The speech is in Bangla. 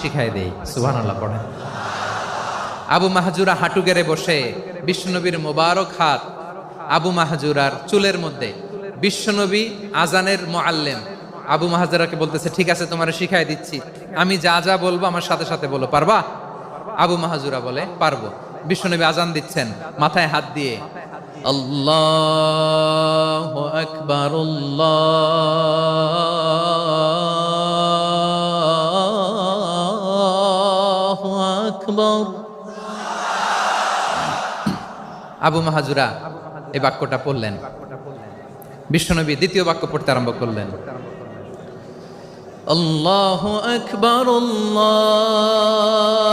শিখাই দেই। সুবহানাল্লাহ পড়েন। আবু মাহজুরা হাঁটু গেড়ে বসে, বিশ্বনবীর মোবারক হাত আবু মাহজুরার চুলের মধ্যে। বিশ্বনবী আজানের মুআল্লিম আবু মাহজুরাকে বলতেছে, ঠিক আছে তোমারে শিখাই দিচ্ছি, আমি যা যা বলবো আমার সাথে সাথে বলো, পারবা? আবু মাহজুরা বলে, পারবো। বিশ্বনবী আজান দিচ্ছেন, মাথায় হাত দিয়ে আল্লাহু আকবার, আল্লাহু আকবার। আবু মাহজুরা এই বাক্যটা পড়লেন। বিশ্বনবী দ্বিতীয় বাক্য পড়তে আরম্ভ করলেন, আল্লাহু আকবার, আল্লাহু